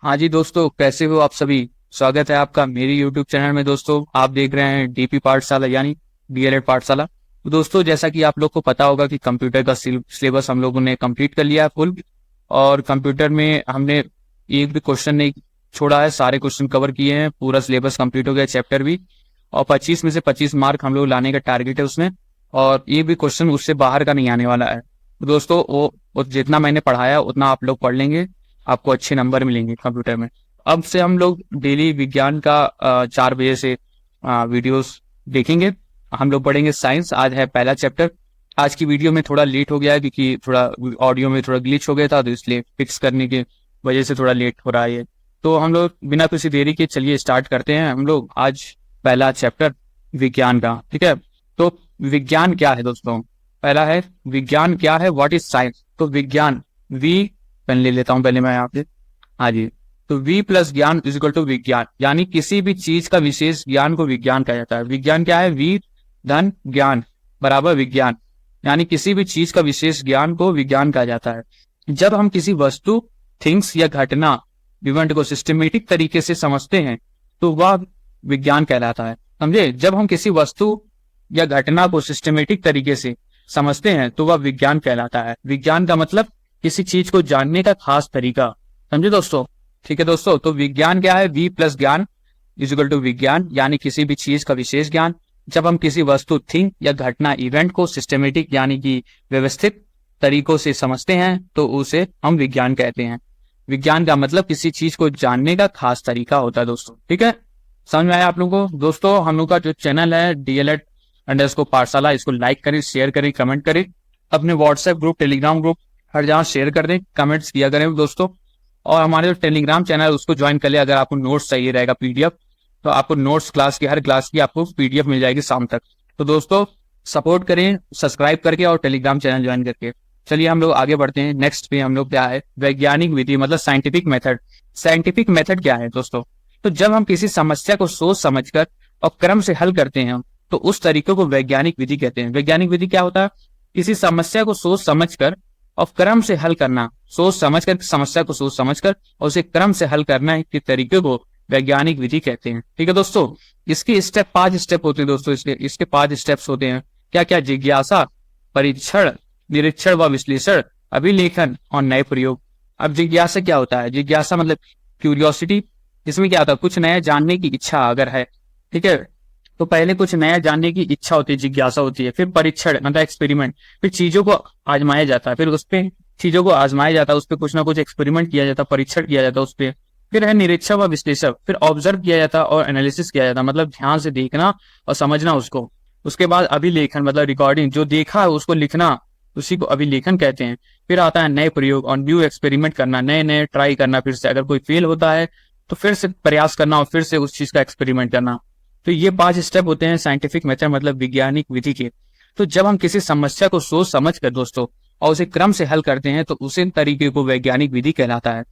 हाँ जी दोस्तों, कैसे हो आप सभी। स्वागत है आपका मेरी यूट्यूब चैनल में। दोस्तों आप देख रहे हैं डीपी पाठशाला यानी डीएलएड पाठशाला। तो दोस्तों जैसा कि आप लोग को पता होगा कि कंप्यूटर का सिलेबस हम लोगों ने कंप्लीट कर लिया है फुल। और कंप्यूटर में हमने एक भी क्वेश्चन नहीं छोड़ा है, सारे क्वेश्चन कवर किए हैं, पूरा सिलेबस कंप्लीट हो गया, चैप्टर भी। और 25 में से 25 मार्क हम लोग लाने का टारगेट है उसमें। और एक भी क्वेश्चन उससे बाहर का नहीं आने वाला है। तो दोस्तों वो जितना मैंने पढ़ाया उतना आप लोग पढ़ लेंगे, आपको अच्छे नंबर मिलेंगे कंप्यूटर में। अब से हम लोग डेली विज्ञान का 4 बजे से वीडियोस देखेंगे। हम लोग पढ़ेंगे साइंस। आज है पहला चैप्टर। आज की वीडियो में थोड़ा लेट हो गया है क्योंकि थोड़ा ऑडियो में थोड़ा ग्लिच हो गया था, तो इसलिए फिक्स करने की वजह से थोड़ा लेट हो रहा है ये। तो हम लोग बिना किसी देरी के चलिए स्टार्ट करते हैं हम लोग आज पहला चैप्टर विज्ञान का। ठीक है, तो विज्ञान क्या है दोस्तों। पहला है विज्ञान क्या है, व्हाट इज साइंस। तो विज्ञान, वी पेन ले लेता हूं पहले मैं यहाँ पे। हाँ जी, तो वी प्लस ज्ञान इज इक्वल टू विज्ञान, यानी किसी भी चीज का विशेष ज्ञान को विज्ञान कहा जाता है। विज्ञान क्या है, वी धन ज्ञान बराबर विज्ञान, यानी किसी भी चीज का विशेष ज्ञान को विज्ञान कहा जाता है। जब हम किसी वस्तु, थिंग्स या घटना, इवेंट को सिस्टमेटिक तरीके से समझते हैं तो वह विज्ञान कहलाता है। समझे, जब हम किसी वस्तु या घटना को सिस्टमेटिक तरीके से समझते हैं तो वह विज्ञान कहलाता है। विज्ञान का मतलब किसी चीज को जानने का खास तरीका। समझे दोस्तों। ठीक है दोस्तों, तो विज्ञान क्या है, वी प्लस ज्ञान इज इक्वल टू विज्ञान, यानी किसी भी चीज का विशेष ज्ञान। जब हम किसी वस्तु, थिंग या घटना, इवेंट को सिस्टमेटिक यानी कि व्यवस्थित तरीकों से समझते हैं तो उसे हम विज्ञान कहते हैं। विज्ञान का मतलब किसी चीज को जानने का खास तरीका होता है दोस्तों। ठीक है, समझ में आया आप लोगों को। दोस्तों हम लोग का जो चैनल है डीएलएड अंडरस्कोर पाठशाला, इसको लाइक करें, शेयर करें, कमेंट करें, अपने व्हाट्सएप ग्रुप, टेलीग्राम ग्रुप हर जगह शेयर कर दें, कमेंट्स किया करें दोस्तों। और हमारे जो टेलीग्राम चैनल है उसको ज्वाइन कर ले। अगर आपको नोट्स चाहिए रहेगा पीडीएफ, तो आपको नोट्स क्लास की, हर क्लास की आपको पीडीएफ मिल जाएगी शाम तक। तो दोस्तों सपोर्ट करें सब्सक्राइब करके और टेलीग्राम चैनल ज्वाइन करके। चलिए हम लोग आगे बढ़ते हैं। नेक्स्ट पे हम लोग क्या है, वैज्ञानिक विधि मतलब साइंटिफिक मेथड। साइंटिफिक मेथड क्या है दोस्तों, तो जब हम किसी समस्या को सोच समझकर और क्रम से हल करते हैं तो उस तरीके को वैज्ञानिक विधि कहते हैं। वैज्ञानिक विधि क्या होता है, किसी समस्या को सोच समझकर और क्रम से हल करना, सोच समझकर समस्या को सोच समझकर और उसे क्रम से हल करना के तरीके को वैज्ञानिक विधि कहते हैं। ठीक है दोस्तों, इसकी स्टेप 5 स्टेप होते हैं दोस्तों। इसके 5 स्टेप्स होते हैं। क्या क्या, जिज्ञासा, परीक्षण, निरीक्षण व विश्लेषण, अभिलेखन और नए प्रयोग। अब जिज्ञासा क्या होता है, जिज्ञासा मतलब क्यूरियोसिटी। इसमें क्या होता है, कुछ नया जानने की इच्छा अगर है। ठीक है, तो पहले कुछ नया जानने की इच्छा होती है, जिज्ञासा होती है। फिर परीक्षण मतलब एक्सपेरिमेंट, फिर चीजों को आजमाया जाता है, फिर उस पर चीजों को आजमाया जाता है, उस पर कुछ ना कुछ एक्सपेरिमेंट किया जाता है, परीक्षण किया जाता है उस पर। फिर है निरीक्षण व विश्लेषण, फिर ऑब्जर्व किया जाता है और एनालिसिस किया जाता है, मतलब ध्यान से देखना और समझना उसको। उसके बाद अभिलेखन मतलब रिकॉर्डिंग, जो देखा है उसको लिखना, उसी को अभिलेखन कहते हैं। फिर आता है नए प्रयोग और न्यू एक्सपेरिमेंट करना, नए नए ट्राई करना, फिर से अगर कोई फेल होता है तो फिर से प्रयास करना और फिर से उस चीज का एक्सपेरिमेंट करना। तो ये 5 स्टेप होते हैं साइंटिफिक मेथड मतलब वैज्ञानिक विधि के। तो जब हम किसी समस्या को सोच समझ कर दोस्तों और उसे क्रम से हल करते हैं तो उसी तरीके को वैज्ञानिक विधि कहलाता है।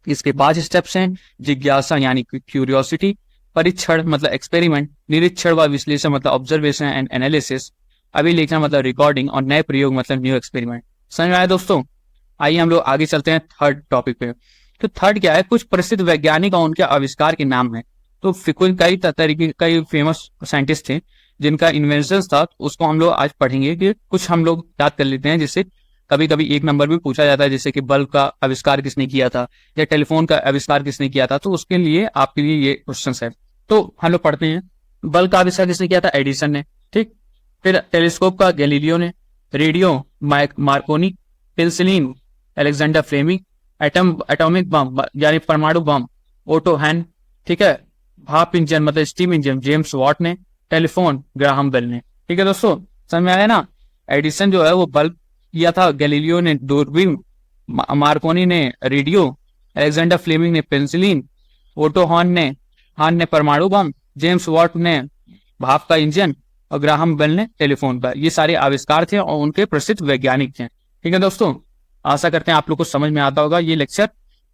इसके 5 स्टेप्स हैं, जिज्ञासा यानी क्यूरियोसिटी, परीक्षण मतलब एक्सपेरिमेंट, निरीक्षण व विश्लेषण मतलब ऑब्जर्वेशन एंड एनालिसिस, अभिलेखन मतलब रिकॉर्डिंग और नए प्रयोग मतलब न्यू एक्सपेरिमेंट। समझ में आया दोस्तों। आइए हम लोग आगे चलते हैं थर्ड टॉपिक पे। तो थर्ड क्या है, कुछ प्रसिद्ध वैज्ञानिक और उनके आविष्कार के नाम है। तो कई फेमस साइंटिस्ट थे जिनका इन्वेंशन था, उसको हम लोग आज पढ़ेंगे कि कुछ हम लोग याद कर लेते हैं, जिससे कभी कभी एक नंबर भी पूछा जाता है, जैसे कि बल्ब का आविष्कार किसने किया था या टेलीफोन का आविष्कार किसने किया था। तो उसके लिए आपके लिए ये क्वेश्चन है। तो हम लोग पढ़ते हैं, बल्ब का आविष्कार किसने किया था, एडिसन ने। ठीक, फिर टेलीस्कोप का गैलीलियो ने, radio Marconi, penicillin Alexander Fleming, atomic bomb यानी परमाणु बम ओटो हैन। ठीक है, भाप इंजन मतलब स्टीम इंजन जेम्स वॉट ने, टेलीफोन ग्राहम बेल ने। ठीक है दोस्तों, समझ में आया ना। एडिसन जो है वो बल्ब किया था, गैलीलियो ने दूरबीन, मार्कोनी ने रेडियो, अलेक्जेंडर फ्लेमिंग ने पेंसिलिन, ओटो हॉर्न ने परमाणु बम, जेम्स वॉट ने भाप का इंजन और ग्राहम बेल ने टेलीफोन का। ये सारे आविष्कार थे और उनके प्रसिद्ध वैज्ञानिक थे। ठीक है दोस्तों, आशा करते हैं आप लोग को समझ में आता होगा ये लेक्चर।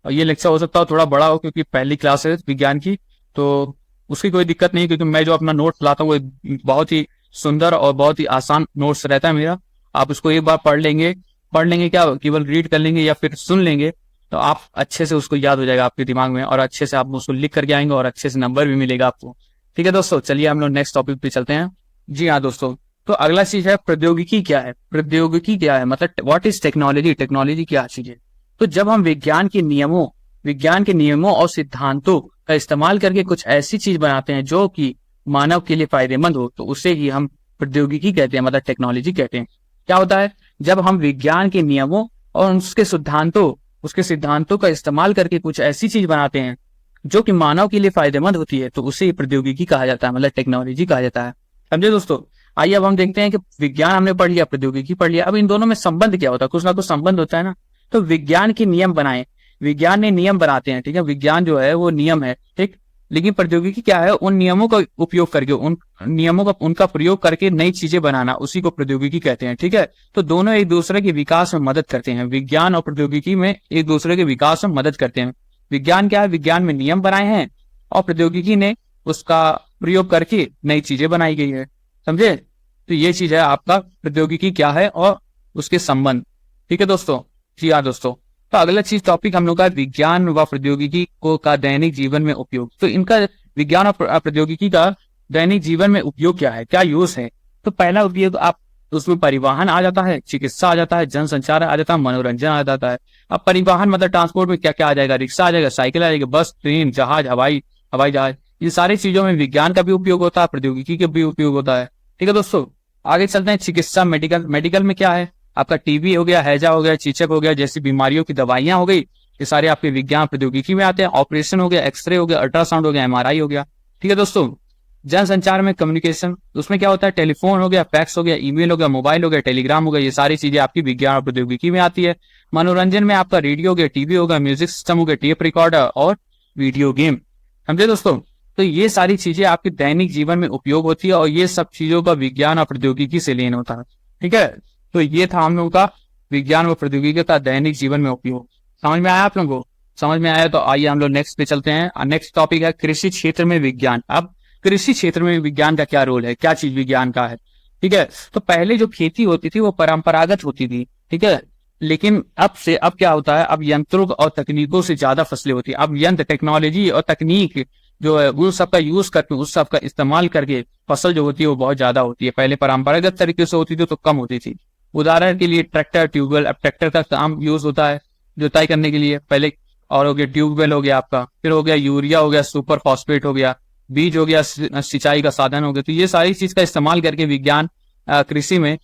और ये लेक्चर हो सकता है थोड़ा बड़ा हो क्योंकि पहली क्लास है विज्ञान की, तो उसकी कोई दिक्कत नहीं, क्योंकि मैं जो अपना नोट्स लाता हूँ वो बहुत ही सुंदर और बहुत ही आसान नोट्स रहता है मेरा। आप उसको एक बार पढ़ लेंगे क्या केवल रीड कर लेंगे या फिर सुन लेंगे तो आप अच्छे से उसको याद हो जाएगा आपके दिमाग में, और अच्छे से आप उसको लिख करके आएंगे और अच्छे से नंबर भी मिलेगा आपको। ठीक है दोस्तों, चलिए हम लोग नेक्स्ट टॉपिक पे चलते हैं। जी हाँ दोस्तों, तो अगला चीज है प्रौद्योगिकी क्या है। प्रौद्योगिकी क्या है मतलब व्हाट इज टेक्नोलॉजी, टेक्नोलॉजी क्या चीज है। तो जब हम विज्ञान के नियमों और सिद्धांतों का इस्तेमाल करके कुछ ऐसी चीज बनाते हैं जो कि मानव के लिए फायदेमंद हो, तो उसे ही हम प्रौद्योगिकी कहते हैं, मतलब टेक्नोलॉजी कहते हैं। क्या होता है, जब हम विज्ञान के नियमों और उसके सिद्धांतों का इस्तेमाल करके कुछ ऐसी चीज बनाते हैं जो कि मानव के लिए फायदेमंद होती है, तो उसे ही प्रौद्योगिकी कहा जाता है, मतलब टेक्नोलॉजी कहा जाता है। समझे दोस्तों। आइए अब हम देखते हैं कि विज्ञान हमने पढ़ लिया, प्रौद्योगिकी पढ़ लिया, अब इन दोनों में संबंध क्या होता है, कुछ ना कुछ संबंध होता है ना। तो विज्ञान के नियम बनाए, विज्ञान ने नियम बनाते हैं, ठीक है, विज्ञान जो है वो नियम है, ठीक। लेकिन प्रौद्योगिकी क्या है, उन नियमों का उपयोग करके, उन नियमों का उनका प्रयोग करके नई चीजें बनाना, उसी को प्रौद्योगिकी कहते हैं, ठीक है। तो दोनों एक दूसरे के विकास में मदद करते हैं, विज्ञान और प्रौद्योगिकी में एक दूसरे के विकास में मदद करते हैं। विज्ञान क्या है, विज्ञान में नियम बनाए हैं और प्रौद्योगिकी ने उसका प्रयोग करके नई चीजें बनाई गई है। समझे। तो ये चीज है आपका प्रौद्योगिकी क्या है और उसके संबंध। ठीक है दोस्तों। जी हाँ दोस्तों, तो अगला चीज टॉपिक हम लोग का विज्ञान व प्रौद्योगिकी को का दैनिक जीवन में उपयोग। तो इनका विज्ञान और प्रौद्योगिकी का दैनिक जीवन में उपयोग क्या है, क्या यूज है। तो पहला उपयोग आप उसमें परिवहन आ जाता है, चिकित्सा आ जाता है, जनसंचार आ जाता है, मनोरंजन आ जाता है। अब परिवहन मतलब ट्रांसपोर्ट में क्या क्या आ जाएगा, रिक्शा आ जाएगा, साइकिल आ जाएगी, बस, ट्रेन, जहाज, हवाई जहाज, ये सारी चीजों में विज्ञान का भी उपयोग होता है, प्रौद्योगिकी का भी उपयोग होता है। ठीक है दोस्तों, आगे चलते हैं। चिकित्सा, मेडिकल में क्या है, आपका टीबी हो गया, हैजा हो गया, चेचक हो गया, जैसी बीमारियों की दवाइयां हो गई, ये सारे आपके विज्ञान प्रौद्योगिकी में आते हैं। ऑपरेशन हो गया, एक्सरे हो गया, अल्ट्रासाउंड हो गया, एमआरआई हो गया। ठीक है दोस्तों। जनसंचार में कम्युनिकेशन, उसमें क्या होता है, टेलीफोन हो गया, फैक्स हो गया, ईमेल हो गया, मोबाइल हो गया, टेलीग्राम हो गया, ये सारी चीजें आपकी विज्ञान और प्रौद्योगिकी में आती है। मनोरंजन में आपका रेडियो हो गया, टीवी होगा, म्यूजिक सिस्टम हो गया, टेप रिकॉर्डर और वीडियो गेम। समझे दोस्तों। तो ये सारी चीजें आपके दैनिक जीवन में उपयोग होती है और ये सब चीजों का विज्ञान और प्रौद्योगिकी से लेन होता है। ठीक है, तो ये था हम लोगों का विज्ञान व प्रौद्योगिकी का दैनिक जीवन में उपयोग। समझ में आया आप लोगों को। समझ में आया तो आइए हम लोग नेक्स्ट पे चलते हैं। नेक्स्ट टॉपिक है कृषि क्षेत्र में विज्ञान। अब कृषि क्षेत्र में विज्ञान का क्या रोल है, क्या चीज विज्ञान का है। ठीक है, तो पहले जो खेती होती थी वो परंपरागत होती थी, ठीक है। लेकिन अब क्या होता है, अब यंत्रों और तकनीकों से ज्यादा फसलें होती है। अब यंत्र, टेक्नोलॉजी और तकनीक जो है उन सबका यूज करके, उस सबका इस्तेमाल करके फसल जो होती है वो बहुत ज्यादा होती है। पहले परंपरागत तरीके से होती थी तो कम होती थी। उदाहरण के लिए ट्रैक्टर, ट्यूबवेल। अब ट्रैक्टर का काम यूज होता है जुताई करने के लिए पहले, और हो गया ट्यूबवेल हो गया आपका, फिर हो गया यूरिया हो गया, सुपर फॉस्फेट हो गया, बीज हो गया, सिंचाई का साधन हो गया। तो ये सारी चीज का इस्तेमाल करके विज्ञान कृषि में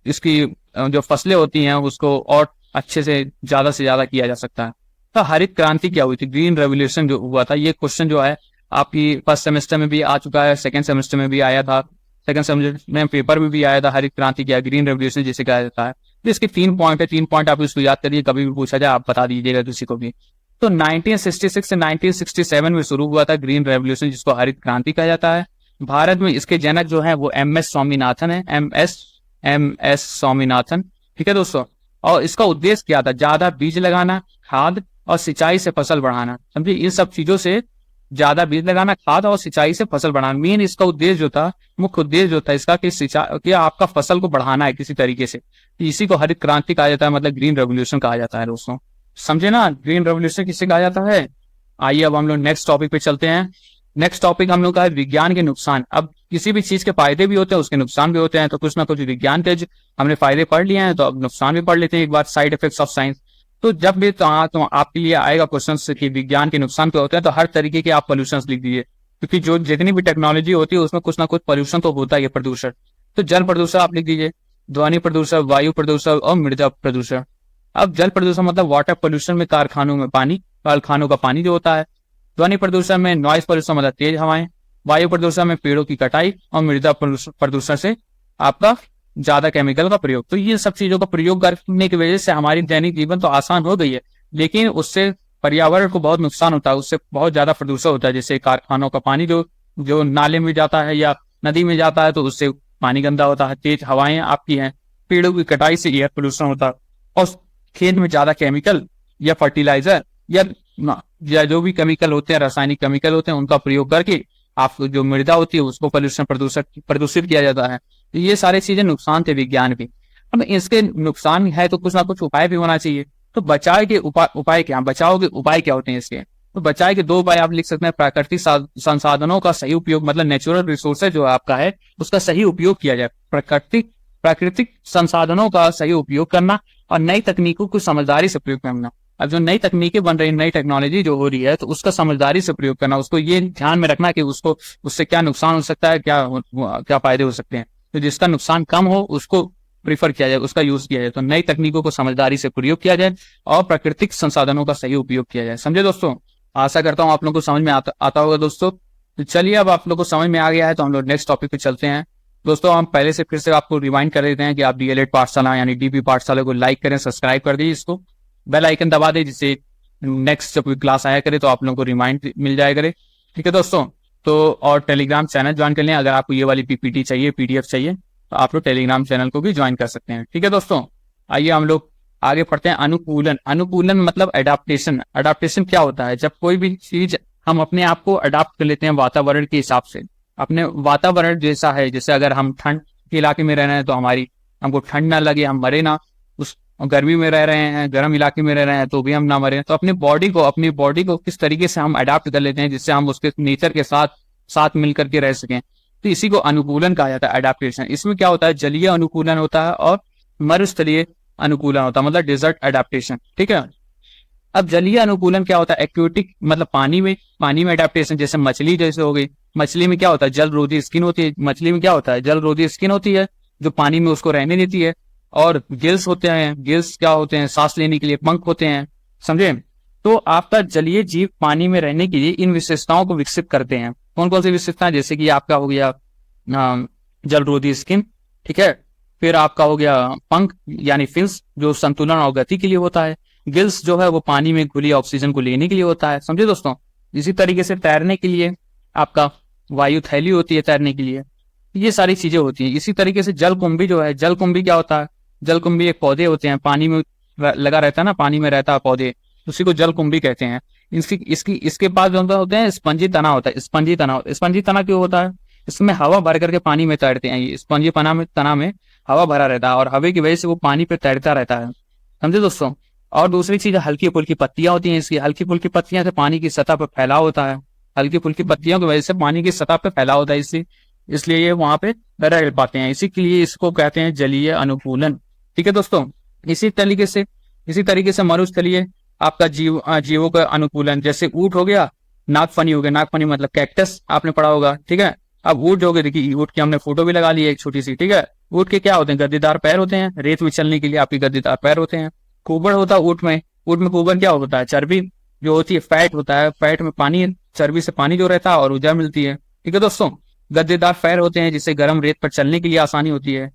इसकी जो फसलें होती हैं उसको और अच्छे से ज्यादा किया जा सकता है। तो हरित क्रांति क्या हुई थी, ग्रीन रेवोल्यूशन जो हुआ था, ये क्वेश्चन जो है आपकी फर्स्ट सेमेस्टर में भी आ चुका है, सेकंड सेमेस्टर में भी आया था, सेकंड सेमेस्टर में पेपर में भी आया था। हरित क्रांति क्या, ग्रीन रेवोल्यूशन जिसे कहा जाता है। तो इसके 3 पॉइंट है, 3 पॉइंट आप इसको याद करिए, कभी भी पूछा जाए आप बता दीजिएगा किसी को भी। तो 1966 से 1967 में शुरू हुआ था ग्रीन रेवोल्यूशन, जिसको हरित क्रांति कहा जाता है। भारत में इसके जनक जो है वो MS स्वामीनाथन है, MS स्वामीनाथन। ठीक है दोस्तों। और इसका उद्देश्य क्या था, ज्यादा बीज लगाना, खाद और सिंचाई से फसल बढ़ाना। समझिए, इन सब चीजों से ज्यादा बीज लगाना, खाद और सिंचाई से फसल बढ़ाना, मेन इसका उद्देश्य जो था, मुख्य उद्देश्य जो था इसका, कि आपका फसल को बढ़ाना है किसी तरीके से। इसी को हरित क्रांति कहा जाता है, मतलब ग्रीन रेवोल्यूशन कहा जाता है दोस्तों। समझे ना, ग्रीन रेवोल्यूशन किसे कहा जाता है। आइए अब हम लोग नेक्स्ट टॉपिक पे चलते हैं। नेक्स्ट टॉपिक हम लोग का है विज्ञान के नुकसान। अब किसी भी चीज के फायदे भी होते हैं, उसके नुकसान भी होते हैं, तो कुछ ना कुछ विज्ञान के हमने फायदे पढ़ लिए हैं, तो अब नुकसान भी पढ़ लेते हैं एक बार, साइड इफेक्ट्स ऑफ साइंस। तो जब भी तो आपके लिए आएगा क्वेश्चन कि विज्ञान के नुकसान क्या होते हैं, तो हर तरीके के आप पोल्यूशन लिख दीजिए, क्योंकि जो जितनी भी टेक्नोलॉजी होती है उसमें कुछ ना कुछ पोल्यूशन तो होता है, प्रदूषण। तो जल प्रदूषण आप लिख दीजिए, ध्वनि प्रदूषण, वायु प्रदूषण और मृदा प्रदूषण। अब जल प्रदूषण मतलब वाटर पोल्यूशन में कारखानों का पानी जो होता है। ध्वनि प्रदूषण में नॉइज पोल्यूशन मतलब तेज हवाएं। वायु प्रदूषण में पेड़ों की कटाई। और मृदा प्रदूषण से आपका ज्यादा केमिकल का प्रयोग। तो ये सब चीजों का प्रयोग करने की वजह से हमारी दैनिक जीवन तो आसान हो गई है, लेकिन उससे पर्यावरण को बहुत नुकसान होता है, उससे बहुत ज्यादा प्रदूषण होता है। जैसे कारखानों का पानी जो नाले में जाता है या नदी में जाता है, तो उससे पानी गंदा होता है। तेज हवाएं आपकी हैं, पेड़ों की कटाई से एयर पोल्यूशन होता है, और खेत में ज्यादा केमिकल या फर्टिलाइजर या जो भी केमिकल होते हैं, रासायनिक केमिकल होते हैं, उनका प्रयोग करके आपको जो मृदा होती है उसको प्रदूषित किया जाता है। तो ये सारी चीजें नुकसान थे विज्ञान के। अब इसके नुकसान है तो कुछ ना कुछ उपाय भी होना चाहिए। तो बचाव के उपाय क्या, बचाव के उपाय क्या होते हैं इसके? तो बचाव के 2 उपाय आप लिख सकते हैं। प्राकृतिक संसाधनों का सही उपयोग, मतलब नेचुरल रिसोर्सेज जो आपका है उसका सही उपयोग किया जाए। प्राकृतिक संसाधनों का सही उपयोग करना और नई तकनीकों को समझदारी से प्रयोग करना। अब जो नई तकनीकें बन रही है, नई टेक्नोलॉजी जो हो रही है, तो उसका समझदारी से प्रयोग करना। उसको ये ध्यान में रखना कि उसको उससे क्या नुकसान हो सकता है, क्या फायदे हो सकते हैं। तो जिसका नुकसान कम हो उसको प्रीफर किया जाए, उसका यूज किया जाए। तो नई तकनीकों को समझदारी से प्रयोग किया जाए और प्राकृतिक संसाधनों का सही उपयोग किया जाए। समझे दोस्तों? आशा करता हूँ आप लोगों को समझ में आता होगा दोस्तों। तो चलिए, अब आप लोग को समझ में आ गया है तो हम लोग नेक्स्ट टॉपिक पे चलते हैं। दोस्तों, हम पहले से फिर से आपको रिमाइंड कर देते हैं कि आप डीएलएड पाठशाला यानी डीपी पाठशाला को लाइक करें, सब्सक्राइब कर दीजिए, इसको बेल आइकन दबा दें, जिससे नेक्स्ट जब कोई क्लास आया करे तो आप लोगों को रिमाइंड मिल जाया करे। ठीक है दोस्तों? तो और टेलीग्राम चैनल ज्वाइन कर लें। अगर आपको ये वाली पीपीटी चाहिए, पीडीएफ चाहिए, तो आप लोग टेलीग्राम चैनल को भी ज्वाइन कर सकते हैं। ठीक है दोस्तों? आइए हम लोग आगे पढ़ते हैं। अनुकूलन। अनुकूलन मतलब एडाप्टेशन। एडाप्टेशन क्या होता है? जब कोई भी चीज हम अपने आप को अडाप्ट कर लेते हैं वातावरण के हिसाब से, अपने वातावरण जैसा है, जैसे अगर हम ठंड के इलाके में रह रहे हैं तो हमको ठंड ना लगे, हम मरे ना। उस गर्मी में रह रहे हैं, गर्म इलाके में रह रहे हैं तो भी हम ना मरे। तो अपनी बॉडी को किस तरीके से हम अडाप्ट कर लेते हैं जिससे हम उसके नेचर के साथ मिलकर के रह सकें, तो इसी को अनुकूलन कहा जाता है, एडाप्टेशन। इसमें क्या होता है? जलीय अनुकूलन होता है और मरुस्थलीय अनुकूलन होता है, मतलब डेजर्ट एडाप्टेशन। ठीक है? अब जलीय अनुकूलन क्या होता है? एक्वेटिक मतलब पानी में एडाप्टेशन, जैसे मछली जैसे हो गई। मछली में क्या होता है? जल रोधी स्किन होती है। मछली में क्या होता है? जल रोधी स्किन होती है जो पानी में उसको रहने देती है। और गिल्स होते हैं। गिल्स क्या होते हैं? सांस लेने के लिए पंख होते हैं। समझे? तो आपका जलीय जीव पानी में रहने के लिए इन विशेषताओं को विकसित करते हैं। कौन कौन सी विशेषताएं? जैसे कि आपका हो गया जल रोधी स्किन, ठीक है। फिर आपका हो गया पंख यानी फिन्स, जो संतुलन और गति के लिए होता है। गिल्स जो है वो पानी में खुली ऑक्सीजन को लेने के लिए होता है। समझे दोस्तों? इसी तरीके से तैरने के लिए आपका वायु थैली होती है, तैरने के लिए। ये सारी चीजें होती हैं। इसी तरीके से जलकुंभी जो है, जलकुंभी क्या होता है? जलकुंभी एक पौधे होते हैं, पानी में लगा रहता है ना, पानी में रहता है पौधे, उसी को जलकुंभी कहते हैं। इसके पास जो होते हैं स्पंजी तना होता है। स्पंजी तना क्यों होता है? इसमें हवा भर करके पानी में तैरते हैं। ये स्पंजी तना में हवा भरा रहता है और हवा की वजह से वो पानी पे तैरता रहता है। समझे दोस्तों? और दूसरी चीज हल्की फुल्की पत्तियां होती हैं इसकी। हल्की फुल्की पत्तियां से पानी की सतह पर फैलाव होता है। हल्की फुल्की पत्तियों की वजह से पानी की सतह पर फैलाव होता है, इसलिए ये वहां पे रह पाते हैं। इसी के लिए इसको कहते हैं जलीय अनुकूलन। ठीक है दोस्तों? इसी तरीके से मरुस्थलीय आपका जीवों का अनुकूलन, जैसे ऊंट हो गया, नागफनी हो गया। नागफनी मतलब कैक्टस, आपने पढ़ा होगा। ठीक है? अब ऊंट हो गए, देखिए ऊंट की हमने फोटो भी लगा ली है एक छोटी सी। ठीक है? ऊंट के क्या होते हैं? गद्देदार पैर होते हैं, रेत में चलने के लिए आपके गद्देदार पैर होते हैं। कुबड़ होता है ऊंट में कुबड़ क्या होता है? चर्बी जो होती है, फैट होता है। फैट में पानी, चर्बी से पानी जो रहता है और ऊर्जा मिलती है। ठीक है दोस्तों? गद्देदार पैर होते हैं जिससे गर्म रेत पर चलने के लिए आसानी होती है।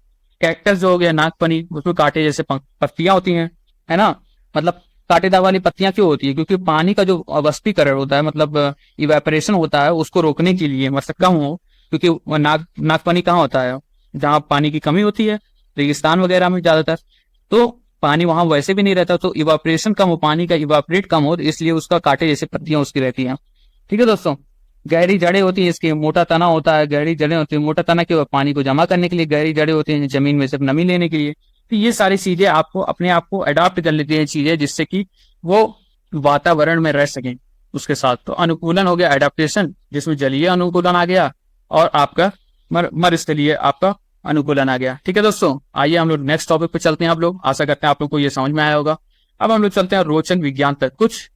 कैक्टस जो हो गया, नागफनी, उसमें कांटे जैसे पत्तियां होती हैं, है ना। मतलब कांटेदार वाली पत्तियां क्यों होती है? क्योंकि पानी का जो वाष्पीकरण होता है, मतलब इवेपोरेशन होता है, उसको रोकने के लिए, मतलब कम हो। क्योंकि नागफनी कहाँ होता है? जहाँ पानी की कमी होती है, रेगिस्तान वगैरह में ज्यादातर, तो पानी वहां वैसे भी नहीं रहता, तो इवापोरेशन कम हो, पानी का इवापोरेट कम हो, इसलिए उसका कांटे जैसे पत्तियां उसकी रहती हैं। ठीक है दोस्तों? गहरी जड़ें होती हैं इसके, मोटा तना होता है, गहरी जड़ें होती है। मोटा तना क्यों? पानी को जमा करने के लिए। गहरी जड़ें होती हैं जमीन में से नमी लेने के लिए। तो ये सारी चीजें आपको अपने आप को अडॉप्ट कर लेती है चीजें, जिससे कि वो वातावरण में रह सकें उसके साथ। तो अनुकूलन हो गया एडाप्टेशन, जिसमें जलीय अनुकूलन आ गया और आपका मरुस्थलीय आपका अनुकूलन आ गया। ठीक है दोस्तों? आइए हम लोग नेक्स्ट टॉपिक पे चलते हैं। आप लोग, आशा करते हैं आप लोग को ये समझ में आया होगा। अब हम लोग चलते हैं रोचक विज्ञान तक। कुछ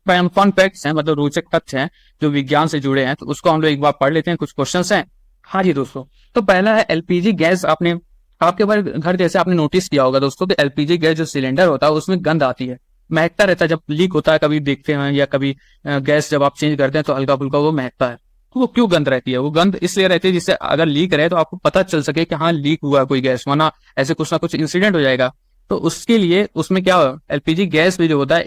फन फैक्ट्स हैं, मतलब रोचक तथ्य हैं जो विज्ञान से जुड़े हैं, तो उसको हम लोग एक बार पढ़ लेते हैं। कुछ क्वेश्चंस हैं। हाँ जी दोस्तों, तो पहला है एलपीजी गैस। आपके बार घर जैसे आपने नोटिस किया होगा दोस्तों, तो एलपीजी गैस जो सिलेंडर होता है उसमें गंध आती है, महकता रहता है। जब लीक होता है, कभी देखते हैं, या कभी गैस जब आप चेंज करते हैं तो हल्का फुल्का वो महकता है। तो वो क्यों गंध रहती है? वो गंध इसलिए रहती है जिससे अगर लीक रहे तो आपको पता चल सके कि हाँ लीक हुआ कोई गैस, वरना ऐसे कुछ ना कुछ इंसिडेंट हो जाएगा। तो उसके लिए उसमें क्या एलपीजी गैस में जो होता है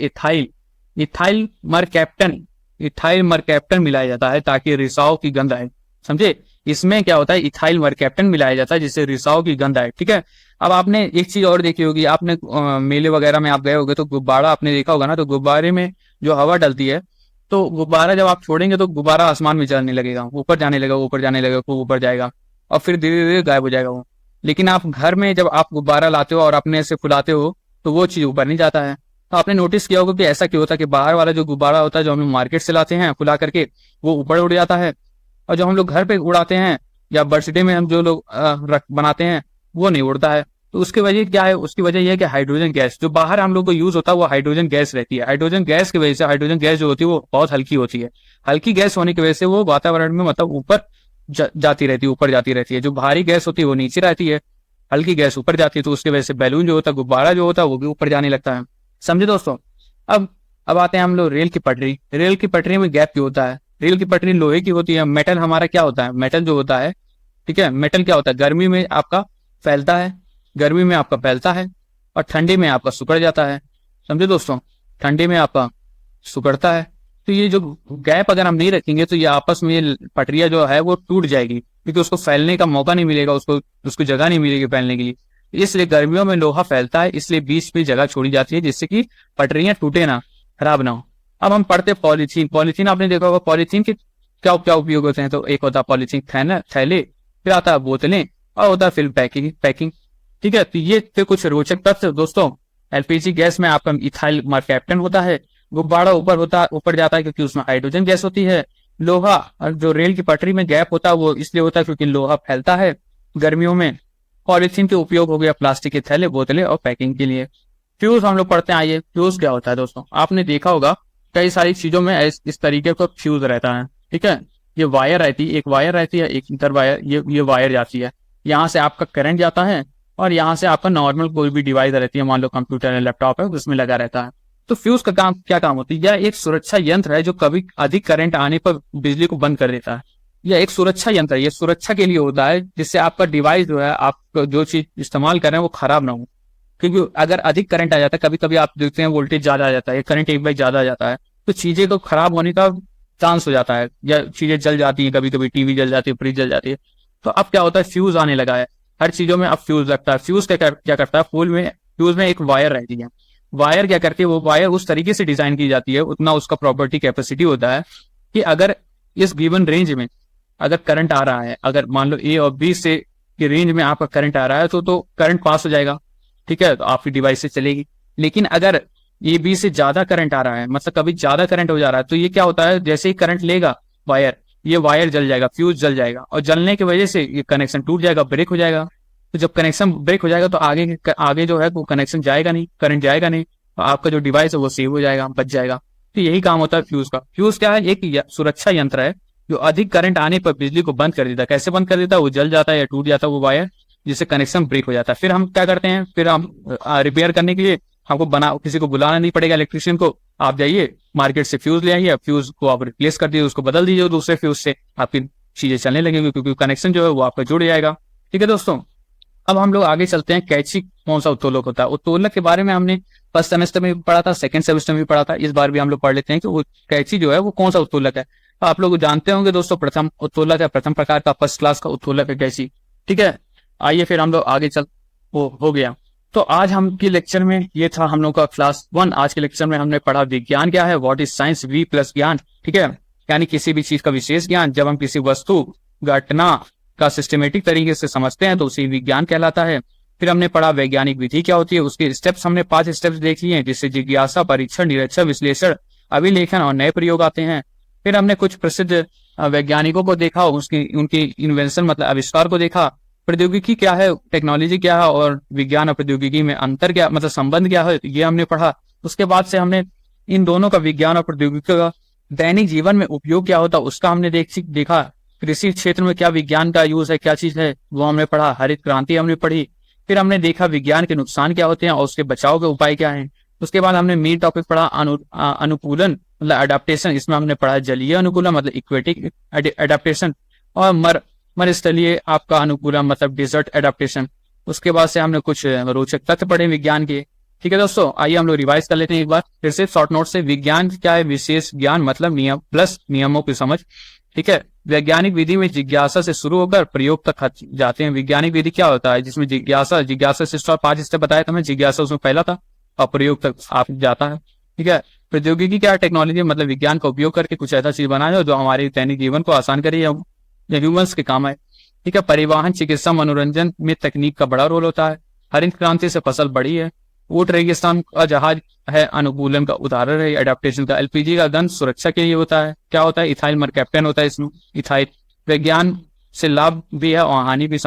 इथाइल मरकैप्टन मिलाया जाता है ताकि रिसाव की गंध आए। समझे? इसमें क्या होता है? इथाइल मरकैप्टन मिलाया जाता है जिससे रिसाव की गंध आए। ठीक है? अब आपने एक चीज और देखी होगी, आपने मेले वगैरह में आप गए होगे तो गुब्बारा आपने देखा होगा ना, तो गुब्बारे में जो हवा डलती है, तो गुब्बारा जब आप छोड़ेंगे तो गुब्बारा आसमान में चलने लगेगा, ऊपर जाने लगेगा, ऊपर जाएगा और फिर धीरे धीरे गायब हो जाएगा वो। लेकिन आप घर में जब आप गुब्बारा लाते हो और अपने से फुलाते हो तो वो चीज ऊपर नहीं जाता है, तो आपने नोटिस किया होगा कि ऐसा क्यों होता है कि बाहर वाला जो गुब्बारा होता है जो हम लोग मार्केट से लाते हैं फुला करके, वो ऊपर उड़ जाता है, और जो हम लोग घर पे उड़ाते हैं या बर्थडे में हम जो लोग बनाते हैं वो नहीं उड़ता है। तो उसकी वजह क्या है? उसकी वजह यह है कि हाइड्रोजन गैस जो बाहर हम लोग को यूज होता है वो हाइड्रोजन गैस रहती है। हाइड्रोजन गैस की वजह से, हाइड्रोजन गैस जो होती है वो बहुत हल्की होती है। हल्की गैस होने की वजह से वो वातावरण में मतलब ऊपर जाती रहती है, ऊपर जाती रहती है। जो भारी गैस होती है वो नीचे रहती है, हल्की गैस ऊपर जाती है, तो उसकी वजह से बैलून जो होता है, गुब्बारा जो होता है, वो भी ऊपर जाने लगता है। समझे दोस्तों? अब आते हैं हम लोग रेल की पटरी। रेल की पटरी में गैप क्यों होता है? रेल की पटरी लोहे की होती है। मेटल हमारा क्या होता है? मेटल जो होता है, ठीक है, मेटल क्या होता है? गर्मी में आपका फैलता है, गर्मी में आपका फैलता है, और ठंडी में आपका सिकुड़ जाता है। समझे दोस्तों? ठंडी में आपका सिकुड़ता है। तो ये जो गैप अगर हम नहीं रखेंगे तो ये आपस में ये पटरिया जो है वो टूट जाएगी, क्योंकि उसको फैलने का मौका नहीं मिलेगा, उसको जगह नहीं मिलेगी फैलने के लिए। इसलिए गर्मियों में लोहा फैलता है, इसलिए बीच में जगह छोड़ी जाती है जिससे कि पटरियां टूटे ना, खराब ना हो। अब हम पढ़ते पॉलीथीन। पॉलीथीन आपने देखा होगा, पॉलीथीन के क्या क्या उपयोग होते हैं? तो एक होता है पॉलीथीन थैले, फिर आता है बोतलें, और होता है फिल्म पैकिंग। ठीक है, तो ये थे कुछ रोचक तथ्य दोस्तों। एलपीजी गैस में आपका इथाइल कैप्टन होता है। गुब्बारा ऊपर जाता है क्योंकि उसमें हाइड्रोजन गैस होती है। लोहा और जो रेल की पटरी में गैप होता है वो इसलिए होता है क्योंकि लोहा फैलता है गर्मियों में। पॉलीथीन के उपयोग हो गया प्लास्टिक के थैले, बोतलें और पैकिंग के लिए। फ्यूज हम लोग पढ़ते हैं। आइए, फ्यूज क्या होता है दोस्तों? आपने देखा होगा कई सारी चीजों में इस तरीके का फ्यूज रहता है। ठीक है, ये वायर रहती है, एक वायर रहती है, एक इंटर वायर, ये वायर जाती है, यहाँ से आपका करंट जाता है, और यहाँ से आपका नॉर्मल कोई भी डिवाइस रहती है, मान लो कंप्यूटर है, लैपटॉप है, उसमें लगा रहता है। तो फ्यूज का काम क्या काम होती है? यह एक सुरक्षा यंत्र है जो कभी अधिक करंट आने पर बिजली को बंद कर देता है। यह एक सुरक्षा यंत्र है, यह सुरक्षा के लिए होता है, जिससे आपका डिवाइस जो है, आप जो चीज इस्तेमाल कर रहे हैं वो खराब ना हो। क्योंकि अगर अधिक करंट आ जाता है, कभी कभी आप देखते हैं वोल्टेज ज्यादा आ जाता है, करंट एक बार ज्यादा आ जाता है, तो चीजें तो खराब होने का चांस हो जाता है, या चीजें जल जाती है, कभी कभी टीवी जल जाती है, फ्रिज जल जाती है। तो अब क्या होता है, फ्यूज आने लगा है हर चीजों में। अब फ्यूज लगता है। फ्यूज क्या करता है? फ्यूज में एक वायर रहती है। वायर क्या करती है? वो वायर उस तरीके से डिजाइन की जाती है, उतना उसका प्रॉपर्टी कैपेसिटी होता है कि अगर इस गिवन रेंज में अगर करंट आ रहा है, अगर मान लो ए और बी से की रेंज में आपका करंट आ रहा है, तो करंट पास हो जाएगा। ठीक है, तो आपकी डिवाइस से चलेगी। लेकिन अगर ए बी से ज्यादा करंट आ रहा है, मतलब कभी ज्यादा करंट हो जा रहा है, तो ये क्या होता है, जैसे ही करंट लेगा वायर, ये वायर जल जाएगा, फ्यूज जल जाएगा, और जलने की वजह से ये कनेक्शन टूट जाएगा, ब्रेक हो जाएगा। तो जब कनेक्शन ब्रेक हो जाएगा तो आगे जो है वो कनेक्शन जाएगा नहीं, करंट जाएगा नहीं, और आपका जो डिवाइस है वो सेव हो जाएगा, बच जाएगा। तो यही काम होता है फ्यूज का। फ्यूज क्या है? एक सुरक्षा यंत्र है जो अधिक करंट आने पर बिजली को बंद कर देता है। कैसे बंद कर देता है? वो जल जाता है या टूट जाता है वो वायर, जिससे कनेक्शन ब्रेक हो जाता है। फिर हम क्या करते हैं? फिर हम रिपेयर करने के लिए हमको किसी को बुलाना नहीं पड़ेगा, इलेक्ट्रिशियन को। आप जाइए मार्केट से फ्यूज ले आइए, फ्यूज को आप रिप्लेस कर दीजिए, उसको बदल दीजिए दूसरे फ्यूज से, आपकी चीजें चलने लगेंगी, क्योंकि कनेक्शन जो है वो आपका जुड़ जाएगा। ठीक है दोस्तों, अब हम लोग आगे चलते हैं। कैंची कौन सा उत्तोलक होता है? उत्तोलक के बारे में हमने फर्स्ट सेमेस्टर में भी पढ़ा था, सेकंड सेमेस्टर में भी पढ़ा था, इस बार भी हम लोग पढ़ लेते हैं कि वो कैंची जो है वो कौन सा उत्तोलक है। तो आप लोग जानते होंगे दोस्तों, प्रथम उत्तोलक है, प्रथम प्रकार का फर्स्ट क्लास का उत्तोलक है कैंची। ठीक है, आइए फिर हम लोग आगे चल हो गया। तो आज हम के लेक्चर में ये था हम लोग का क्लास 1। आज के लेक्चर में हमने पढ़ा विज्ञान क्या है, व्हाट इज साइंस, वी प्लस ज्ञान। ठीक है, यानी किसी भी चीज का विशेष ज्ञान। जब हम किसी वस्तु घटना का सिस्टमेटिक तरीके से समझते हैं तो उसे विज्ञान कहलाता है। फिर हमने पढ़ा वैज्ञानिक विधि क्या होती है, उसके स्टेप्स हमने 5 स्टेप्स देख लिए हैं, जिससे जिज्ञासा, परीक्षण, निरीक्षण, विश्लेषण, अभिलेखन और नए प्रयोग आते हैं। फिर हमने कुछ प्रसिद्ध वैज्ञानिकों को देखा, उनकी इन्वेंशन मतलब आविष्कार को देखा। प्रौद्योगिकी क्या है, टेक्नोलॉजी क्या है, और विज्ञान और प्रौद्योगिकी में अंतर क्या, मतलब संबंध क्या है, ये हमने पढ़ा। उसके बाद से हमने इन दोनों का, विज्ञान और प्रौद्योगिकी का दैनिक जीवन में उपयोग क्या होता है उसका हमने देखा। कृषि क्षेत्र में क्या विज्ञान का यूज है, क्या चीज है, वो हमने पढ़ा। हरित क्रांति हमने पढ़ी। फिर हमने देखा विज्ञान के नुकसान क्या होते हैं और उसके बचाव के उपाय क्या हैं। उसके बाद हमने मेन टॉपिक पढ़ा अनुकूलन मतलब अडेप्टेशन। इसमें हमने पढ़ा जलीय अनुकूलन मतलब इक्वेटिक अडेप्टेशन, और मरुस्थलीय आपका अनुकूलन मतलब डेजर्ट एडेप्टेशन। उसके बाद से हमने कुछ रोचक तथ्य पढ़े विज्ञान के। ठीक है दोस्तों, आइए हम लोग रिवाइज कर लेते हैं एक बार फिर से शॉर्ट नोट से। विज्ञान क्या है? विशेष ज्ञान मतलब नियम प्लस नियमों की समझ। ठीक है, वैज्ञानिक विधि में जिज्ञासा से शुरू होकर प्रयोग तक जाते हैं। वैज्ञानिक विधि क्या होता है? जिसमें जिज्ञासा से 5 स्टेप बताया था मैं, जिज्ञासा उसमें पहला था, और प्रयोग तक आप जाता है। ठीक है, प्रौद्योगिकी क्या है? टेक्नोलॉजी मतलब विज्ञान का उपयोग करके कुछ ऐसा चीज बनाए जो हमारे दैनिक जीवन को आसान करे या ह्यूमंस के काम है। ठीक है, परिवहन, चिकित्सा, मनोरंजन में तकनीक का बड़ा रोल होता है। हरित क्रांति से फसल बढ़ी है। ऊँट रेगिस्तान का जहाज है, अनुकूलन का उदाहरण है, एडेप्टेशन का। एलपीजी का गन सुरक्षा के लिए होता है। क्या होता है? इथाइल मरकैप्टन होता है इसमें, इथाइल। विज्ञान से लाभ भी है और हानि भी,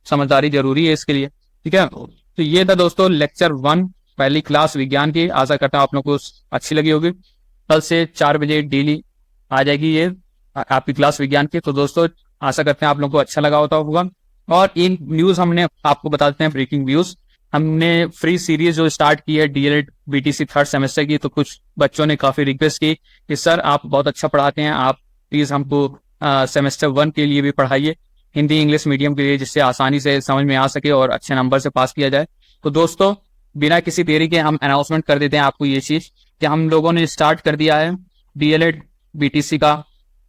समझदारी जरूरी है इसके लिए। ठीक है, तो ये था दोस्तों लेक्चर 1, पहली क्लास विज्ञान की। आशा करता हूँ आप लोग को अच्छी लगी होगी। कल से 4 बजे डेली आ जाएगी ये आपकी क्लास विज्ञान की। तो दोस्तों आशा करते हैं आप लोगों को अच्छा लगा होगा। और इन न्यूज हमने आपको बता देते हैं, ब्रेकिंग न्यूज। हमने फ्री सीरीज जो स्टार्ट की है डीएलएड बीटीसी 3rd सेमेस्टर की, तो कुछ बच्चों ने काफी रिक्वेस्ट की कि सर आप बहुत अच्छा पढ़ाते हैं, आप प्लीज हमको सेमेस्टर 1 के लिए भी पढ़ाइए, हिंदी इंग्लिश मीडियम के लिए, जिससे आसानी से समझ में आ सके और अच्छे नंबर से पास किया जाए। तो दोस्तों बिना किसी देरी के हम अनाउंसमेंट कर देते हैं आपको ये चीज कि हम लोगों ने स्टार्ट कर दिया है डीएलएड बीटीसी का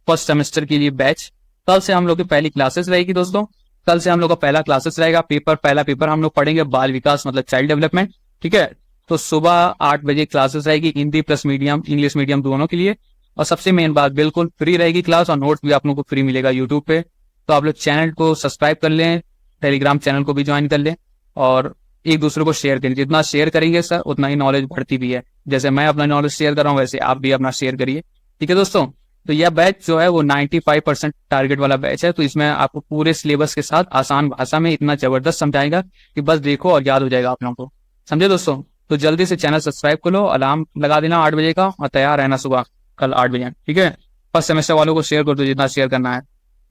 1st सेमेस्टर के लिए बैच। कल से हम लोग की पहली क्लासेस रहेगी दोस्तों। कल से हम लोग का पहला क्लासेस रहेगा। पहला पेपर हम लोग पढ़ेंगे बाल विकास मतलब चाइल्ड डेवलपमेंट। ठीक है, तो सुबह 8 बजे क्लासेस रहेगी, Hindi plus medium English medium दोनों के लिए। और सबसे मेन बात, बिल्कुल फ्री रहेगी क्लास और नोट्स भी आप लोगों को फ्री मिलेगा यूट्यूब पे। तो आप लोग चैनल को सब्सक्राइब कर लें, टेलीग्राम चैनल को भी ज्वाइन कर लें और एक दूसरे को शेयर करें। जितना शेयर करेंगे सर उतना ही नॉलेज बढ़ती भी है। जैसे मैं अपना नॉलेज शेयर कर रहा हूँ वैसे आप भी अपना शेयर करिए। ठीक है दोस्तों, तो यह बैच जो है वो 95% टारगेट वाला बैच है। तो इसमें आपको पूरे सिलेबस के साथ आसान भाषा में इतना जबरदस्त समझाएगा कि बस देखो और याद हो जाएगा आप लोगों को। समझे दोस्तों? तो जल्दी से चैनल सब्सक्राइब कर लो, अलार्म लगा देना 8 बजे का और तैयार रहना सुबह कल 8 बजे। ठीक है, 1st सेमेस्टर वालों को शेयर कर दो जितना शेयर करना है।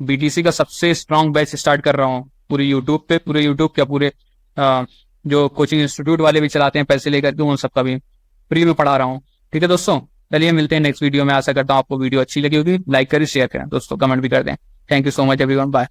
बीटीसी का सबसे स्ट्रॉन्ग बैच स्टार्ट कर रहा हूँ पूरे यूट्यूब पे, पूरे जो कोचिंग इंस्टीट्यूट वाले भी चलाते हैं पैसे लेकर के, उन सबका भी फ्री में पढ़ा रहा हूँ। ठीक है दोस्तों, चलिए मिलते हैं नेक्स्ट वीडियो में। आशा करता हूँ आपको वीडियो अच्छी लगी होगी। लाइक करें, शेयर करें दोस्तों, कमेंट भी कर दें। Thank you so much everyone, bye.